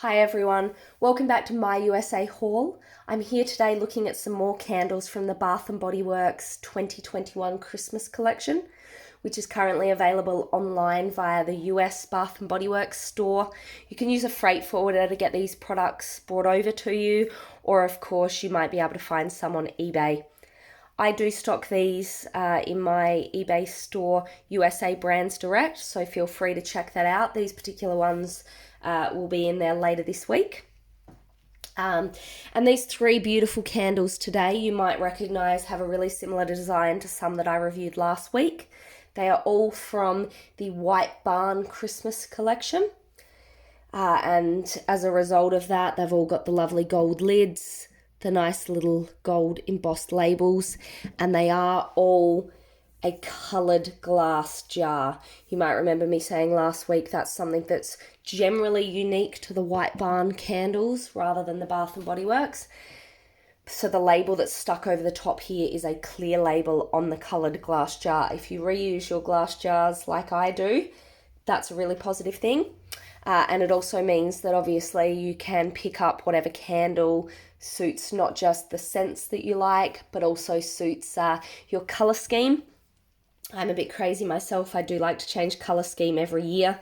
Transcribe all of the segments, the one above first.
Hi everyone, welcome back to my USA haul. I'm here today looking at some more candles from the Bath & Body Works 2021 Christmas collection, which is currently available online via the US Bath & Body Works store. You can use a freight forwarder to get these products brought over to you, or of course you might be able to find some on eBay. I do stock these in my eBay store, USA Brands Direct, so feel free to check that out. These particular ones will be in there later this week. And these three beautiful candles today you might recognize have a really similar design to some that I reviewed last week. They are all from the White Barn Christmas collection. And as a result of that, they've all got the lovely gold lids, the nice little gold embossed labels, and they are all a coloured glass jar. You might remember me saying last week that's something that's generally unique to the White Barn candles rather than the Bath & Body Works. So the label that's stuck over the top here is a clear label on the coloured glass jar. If you reuse your glass jars like I do, that's a really positive thing. And it also means that obviously you can pick up whatever candle suits not just the scents that you like, but also suits your colour scheme. I'm a bit crazy myself. I do like to change colour scheme every year.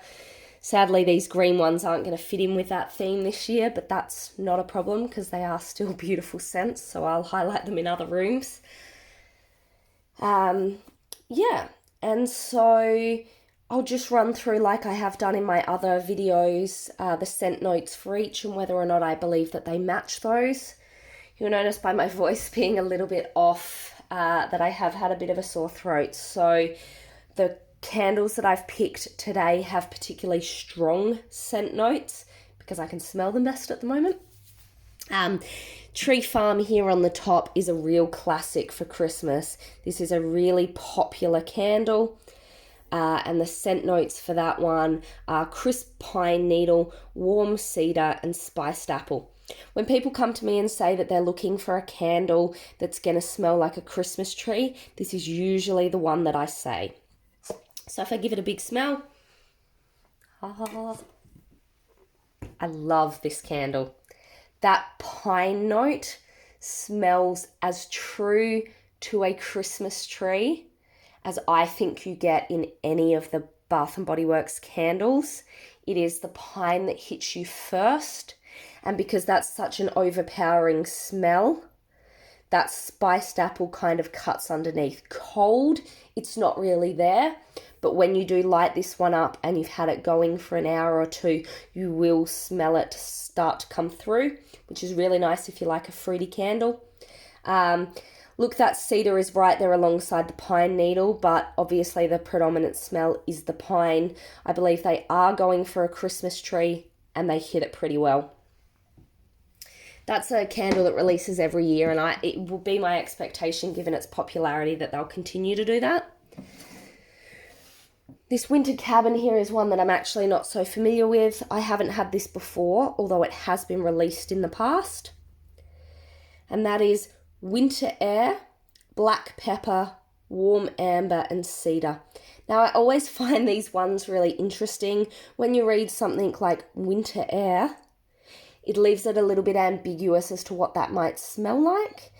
Sadly, these green ones aren't going to fit in with that theme this year, but that's not a problem because they are still beautiful scents, so I'll highlight them in other rooms. And so I'll just run through, like I have done in my other videos, the scent notes for each and whether or not I believe that they match those. You'll notice by my voice being a little bit off that I have had a bit of a sore throat. So the candles that I've picked today have particularly strong scent notes because I can smell them best at the moment. Tree Farm here on the top is a real classic for Christmas. This is a really popular candle. And the scent notes for that one are crisp pine needle, warm cedar, and spiced apple. When people come to me and say that they're looking for a candle that's going to smell like a Christmas tree, this is usually the one that I say. So if I give it a big smell, I love this candle. That pine note smells as true to a Christmas tree as I think you get in any of the Bath & Body Works candles. It is the pine that hits you first, and because that's such an overpowering smell, that spiced apple kind of cuts underneath. Cold, it's not really there, but when you do light this one up and you've had it going for an hour or two, you will smell it start to come through, which is really nice if you like a fruity candle. Look, that cedar is right there alongside the pine needle, but obviously the predominant smell is the pine. I believe they are going for a Christmas tree and they hit it pretty well. That's a candle that releases every year, and it will be my expectation, given its popularity, that they'll continue to do that. This Winter Cabin here is one that I'm actually not so familiar with. I haven't had this before, although it has been released in the past. And that is Winter Air, Black Pepper, Warm Amber, and Cedar. Now, I always find these ones really interesting. When you read something like Winter Air, it leaves it a little bit ambiguous as to what that might smell like.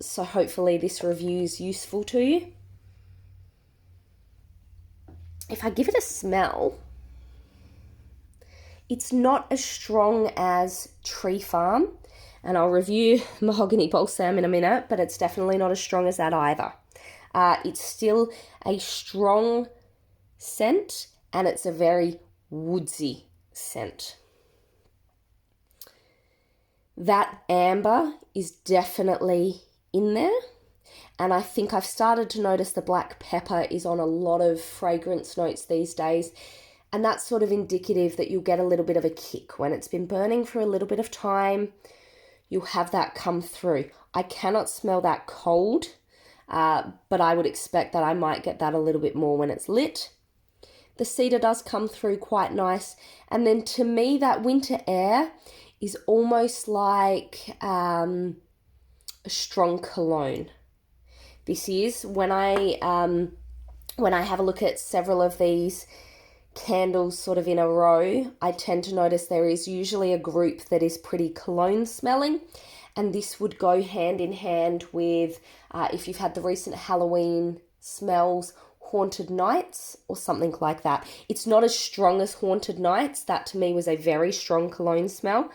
So hopefully this review is useful to you. If I give it a smell, it's not as strong as Tree Farm. And I'll review Mahogany Balsam in a minute, but it's definitely not as strong as that either. It's still a strong scent, and it's a very woodsy scent. That amber is definitely in there, and I think I've started to notice the black pepper is on a lot of fragrance notes these days, and that's sort of indicative that you'll get a little bit of a kick. When it's been burning for a little bit of time, you'll have that come through. I cannot smell that cold, but I would expect that I might get that a little bit more when it's lit. The cedar does come through quite nice, and then to me that Winter Air is almost like a strong cologne. This is when I have a look at several of these candles sort of in a row, I tend to notice there is usually a group that is pretty cologne smelling, and this would go hand in hand with if you've had the recent Halloween smells, Haunted Nights or something like that. It's not as strong as Haunted Nights. That to me was a very strong cologne smell.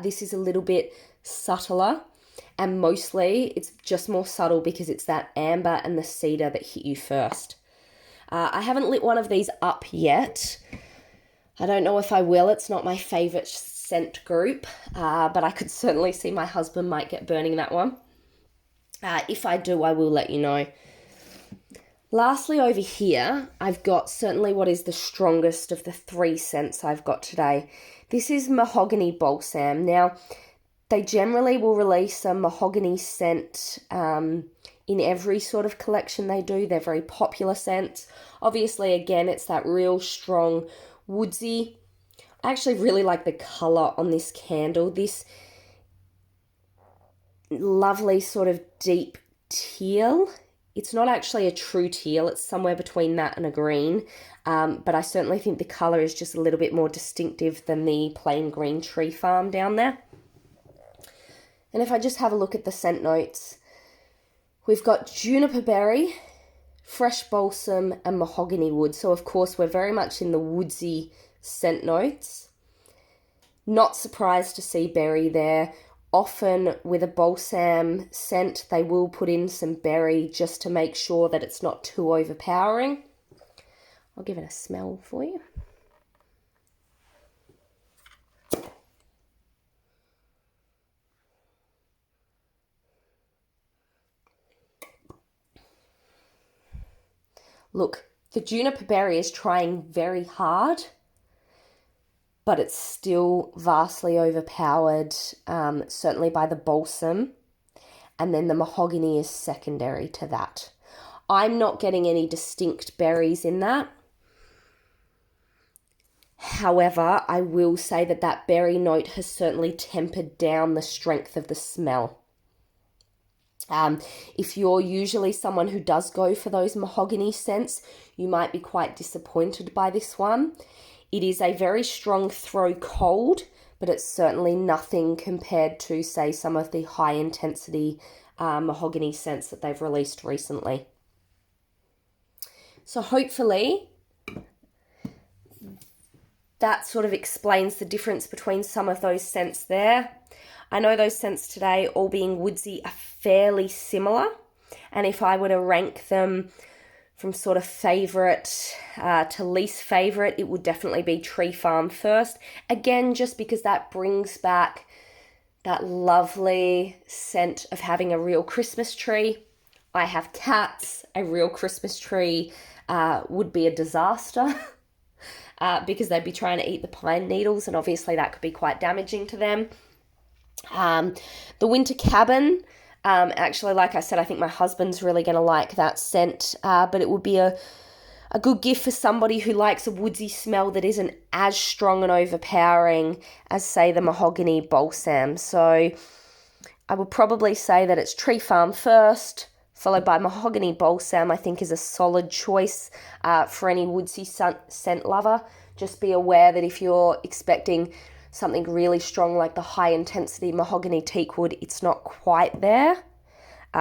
This is a little bit subtler, and mostly it's just more subtle because it's that amber and the cedar that hit you first. I haven't lit one of these up yet. I don't know if I will. It's not my favourite scent group, but I could certainly see my husband might get burning that one. If I do, I will let you know. Lastly, over here, I've got certainly what is the strongest of the 3 scents I've got today. This is Mahogany Balsam. Now, they generally will release a mahogany scent in every sort of collection they do. They're very popular scents. Obviously, again, it's that real strong woodsy. I actually really like the colour on this candle. This lovely sort of deep teal. It's not actually a true teal. It's somewhere between that and a green. But I certainly think the colour is just a little bit more distinctive than the plain green tree farm down there. And if I just have a look at the scent notes, we've got juniper berry, fresh balsam, and mahogany wood. So, of course, we're very much in the woodsy scent notes. Not surprised to see berry there. Often with a balsam scent, they will put in some berry just to make sure that it's not too overpowering. I'll give it a smell for you. Look, the juniper berry is trying very hard, but it's still vastly overpowered, certainly by the balsam, and then the mahogany is secondary to that. I'm not getting any distinct berries in that. However, I will say that that berry note has certainly tempered down the strength of the smell. If you're usually someone who does go for those mahogany scents, you might be quite disappointed by this one. It is a very strong throw cold, but it's certainly nothing compared to, say, some of the high intensity mahogany scents that they've released recently. So hopefully that sort of explains the difference between some of those scents there. I know those scents today, all being woodsy, are fairly similar. And if I were to rank them from sort of favourite to least favourite, it would definitely be Tree Farm first. Again, just because that brings back that lovely scent of having a real Christmas tree. I have cats. A real Christmas tree would be a disaster because they'd be trying to eat the pine needles, and obviously that could be quite damaging to them. The winter cabin, actually, like I said, I think my husband's really going to like that scent, but it would be a good gift for somebody who likes a woodsy smell that isn't as strong and overpowering as, say, the Mahogany Balsam. So I would probably say that it's Tree Farm first, followed by Mahogany Balsam, I think is a solid choice for any woodsy scent lover. Just be aware that if you're expecting something really strong like the high intensity mahogany teakwood, it's not quite there,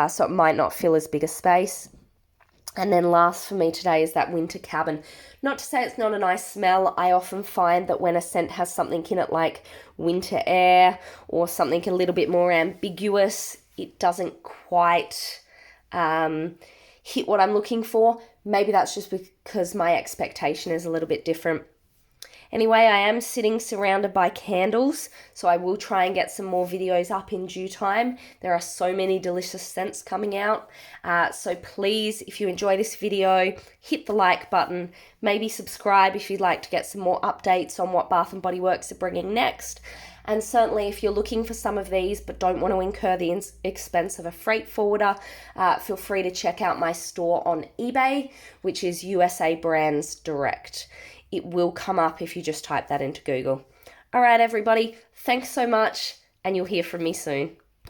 so it might not fill as big a space. And then last for me today is that winter cabin. Not to say it's not a nice smell. I often find that when a scent has something in it like winter air or something a little bit more ambiguous, it doesn't quite hit what I'm looking for. Maybe that's just because my expectation is a little bit different. Anyway, I am sitting surrounded by candles, so I will try and get some more videos up in due time. There are so many delicious scents coming out, so please, if you enjoy this video, hit the like button, maybe subscribe if you'd like to get some more updates on what Bath & Body Works are bringing next. And certainly if you're looking for some of these but don't want to incur the expense of a freight forwarder, feel free to check out my store on eBay, which is USA Brands Direct. It will come up if you just type that into Google. All right, everybody, thanks so much, and you'll hear from me soon.